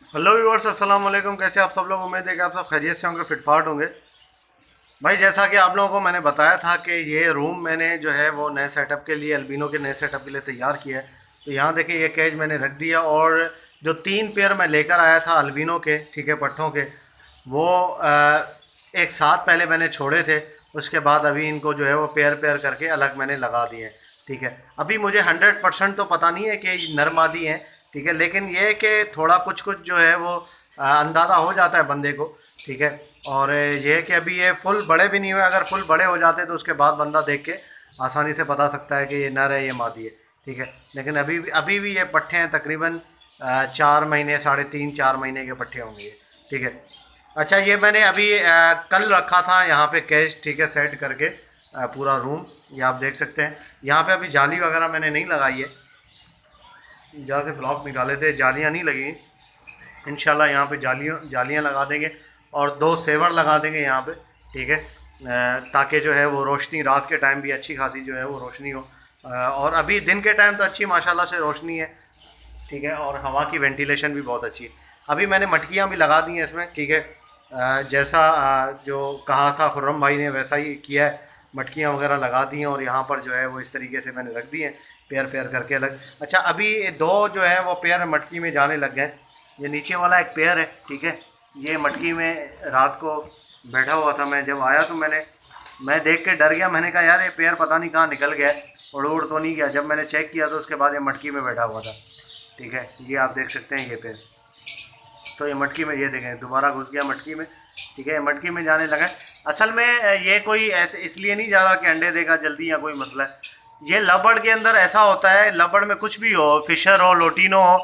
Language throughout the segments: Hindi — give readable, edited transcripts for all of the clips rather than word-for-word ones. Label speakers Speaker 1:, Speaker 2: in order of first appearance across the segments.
Speaker 1: हेलो व्यूअर्स, अस्सलाम वालेकुम। कैसे आप सब लोग? उम्मीद है कि आप सब खैरियत से होंगे, फिटफाट होंगे। भाई, जैसा कि आप लोगों को मैंने बताया था कि ये रूम मैंने जो है वो नए सेटअप के लिए, अल्बिनो के नए सेटअप के लिए तैयार किया है। तो यहाँ देखिए, ये केज मैंने रख दिया और जो 3 पेयर मैं लेकर आया था अल्बिनो के, ठीक है, पट्ठों के, वो एक साथ पहले मैंने छोड़े थे। उसके बाद अभी इनको जो है वो पेयर पेयर करके अलग मैंने लगा दिए हैं। ठीक है, अभी मुझे 100% तो पता नहीं है कि नर मादी हैं, ठीक है, लेकिन ये है कि थोड़ा कुछ कुछ जो है वो अंदाज़ा हो जाता है बंदे को। ठीक है, और ये है कि अभी ये फुल बड़े भी नहीं हुए। अगर फुल बड़े हो जाते तो उसके बाद बंदा देख के आसानी से बता सकता है कि ये नर है, ये मादी है। ठीक है, लेकिन अभी भी ये पट्ठे हैं, तकरीबन 4 महीने, 3.5 4 महीने के पट्ठे होंगे ये। ठीक है। अच्छा, ये मैंने अभी कल रखा था यहाँ पे कैश, ठीक है, सेट करके पूरा रूम। ये आप देख सकते हैं, यहाँ पे अभी जाली वगैरह मैंने नहीं लगाई है। जहाँ से ब्लॉक निकाले थे जालियाँ नहीं लगी। इंशाल्लाह यहाँ पे जालियाँ लगा देंगे और 2 सेवर लगा देंगे यहाँ पे। ठीक है, ताकि जो है वो रोशनी रात के टाइम भी अच्छी खासी जो है वो रोशनी हो। और अभी दिन के टाइम तो अच्छी माशाल्लाह से रोशनी है। ठीक है, और हवा की वेंटिलेशन भी बहुत अच्छी है। अभी मैंने मटकियाँ भी लगा दी हैं इसमें। ठीक है, जैसा जो कहा था खुर्रम भाई ने वैसा ही किया है। मटकियाँ वगैरह लगा दी हैं और यहाँ पर जो है वो इस तरीके से मैंने रख दी हैं, पेयर पेयर करके अलग। अच्छा, अभी 2 जो है वो पेयर मटकी में जाने लग गए। ये नीचे वाला एक पेयर है, ठीक है, ये मटकी में रात को बैठा हुआ था। मैं जब आया तो मैं देख के डर गया। मैंने कहा यार, ये पेयर पता नहीं कहाँ निकल गया, उड़ तो नहीं गया। जब मैंने चेक किया तो उसके बाद ये मटकी में बैठा हुआ था। ठीक है, ये आप देख सकते हैं ये पेड़। तो ये मटकी में, ये देखें, दोबारा घुस गया मटकी में। ठीक है, मटकी में जाने लगा। असल में ये कोई ऐसे इसलिए नहीं जा रहा कि अंडे देगा जल्दी या कोई मसला है। ये लबड़ के अंदर ऐसा होता है, लबड़ में कुछ भी हो, फिशर हो, लोटिनो हो,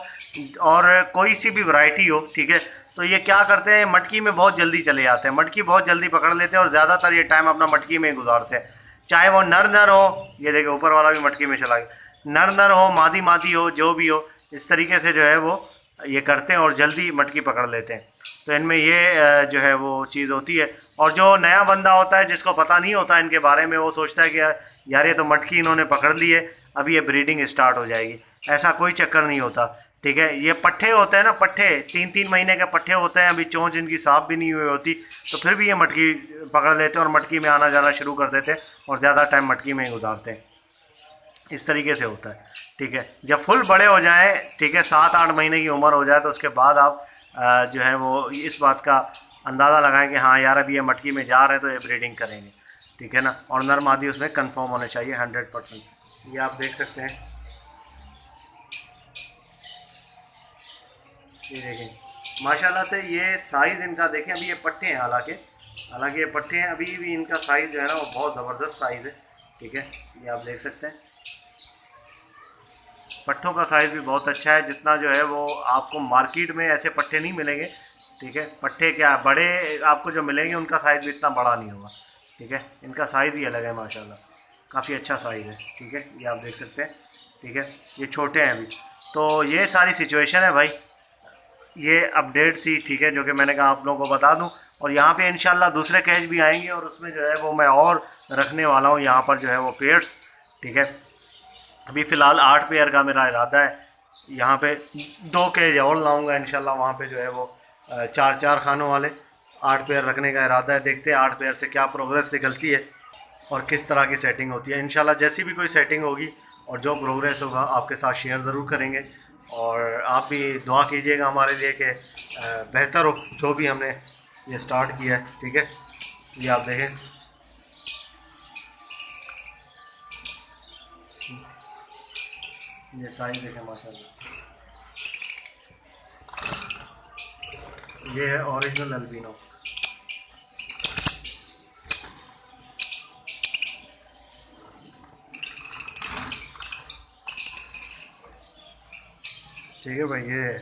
Speaker 1: और कोई सी भी वैरायटी हो। ठीक है, तो ये क्या करते हैं, मटकी में बहुत जल्दी चले जाते हैं, मटकी बहुत जल्दी पकड़ लेते हैं और ज़्यादातर ये टाइम अपना मटकी में ही गुजारते हैं। चाहे वो नर नर हो, ये देखिए ऊपर वाला भी मटकी में चला गया, नर नर हो, मादी मादी हो, जो भी हो, इस तरीके से जो है वो ये करते हैं और जल्दी मटकी पकड़ लेते हैं। तो इनमें ये जो है वो चीज़ होती है। और जो नया बंदा होता है, जिसको पता नहीं होता इनके बारे में, वो सोचता है कि यार ये तो मटकी इन्होंने पकड़ ली है, अभी ये ब्रीडिंग स्टार्ट हो जाएगी। ऐसा कोई चक्कर नहीं होता। ठीक है, ये पट्ठे होते हैं ना, पट्ठे 3-3 महीने के पट्ठे होते हैं, अभी चोंच इनकी साफ भी नहीं हुई होती, तो फिर भी ये मटकी पकड़ लेते हैं और मटकी में आना जाना शुरू कर देते हैं और ज़्यादा टाइम मटकी में ही गुजारते हैं। इस तरीके से होता है। ठीक है, जब फुल बड़े हो जाएं, ठीक है, 7-8 महीने की उम्र हो जाए, तो उसके बाद आप जो है वो इस बात का अंदाज़ा लगाएं कि हाँ यार, अभी ये मटकी में जा रहे हैं तो ये ब्रीडिंग करेंगे। ठीक है ना, और नर मादी उसमें कंफर्म होने चाहिए 100%। ये आप देख सकते हैं, ये देखें माशाल्लाह से ये साइज़ इनका देखें। अभी ये पट्टे हैं, हालांकि ये पट्टे हैं, अभी भी इनका साइज़ जो है ना वो बहुत ज़बरदस्त साइज़ है। ठीक है, ये आप देख सकते हैं, पट्ठों का साइज़ भी बहुत अच्छा है। जितना जो है वो आपको मार्केट में ऐसे पट्ठे नहीं मिलेंगे। ठीक है, पट्ठे क्या बड़े आपको जो मिलेंगे उनका साइज़ भी इतना बड़ा नहीं होगा। ठीक है, इनका साइज़ ही अलग है माशाल्लाह, काफ़ी अच्छा साइज़ है। ठीक है, ये आप देख सकते हैं। ठीक है, ये छोटे हैं अभी। तो ये सारी सिचुएशन है भाई, ये अपडेट थी। ठीक है, जो कि मैंने कहा आप लोगों को बता दूं। और यहाँ पे इंशाल्लाह दूसरे कैच भी आएंगे और उसमें जो है वो मैं और रखने वाला हूँ यहाँ पर जो है वो पेयर्स। ठीक है, अभी फ़िलहाल 8 पेयर का मेरा इरादा है। यहाँ पे 2 केज और लाऊंगा इंशाल्लाह, वहाँ पे जो है वो 4-4 खानों वाले 8 पेयर रखने का इरादा है। देखते हैं 8 पेयर से क्या प्रोग्रेस निकलती है और किस तरह की सेटिंग होती है। इंशाल्लाह जैसी भी कोई सेटिंग होगी और जो प्रोग्रेस होगा आपके साथ शेयर ज़रूर करेंगे। और आप भी दुआ कीजिएगा हमारे लिए कि बेहतर हो जो भी हमने ये स्टार्ट किया है। ठीक है, ये आप देखें, ये साइज देखें माशाल्लाह, ये है ओरिजिनल अल्बिनो। ठीक है भाई, ये है।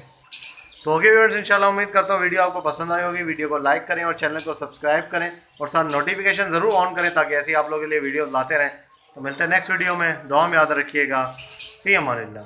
Speaker 1: तो ओके व्यूअर्स, इंशाल्लाह उम्मीद करता हूँ वीडियो आपको पसंद आई होगी। वीडियो को लाइक करें और चैनल को सब्सक्राइब करें और साथ नोटिफिकेशन ज़रूर ऑन करें ताकि ऐसे ही आप लोगों के लिए वीडियो लाते रहें। तो मिलते हैं नेक्स्ट वीडियो में, दुआ में याद रखिएगा। फ़ी अमानिल्लाह।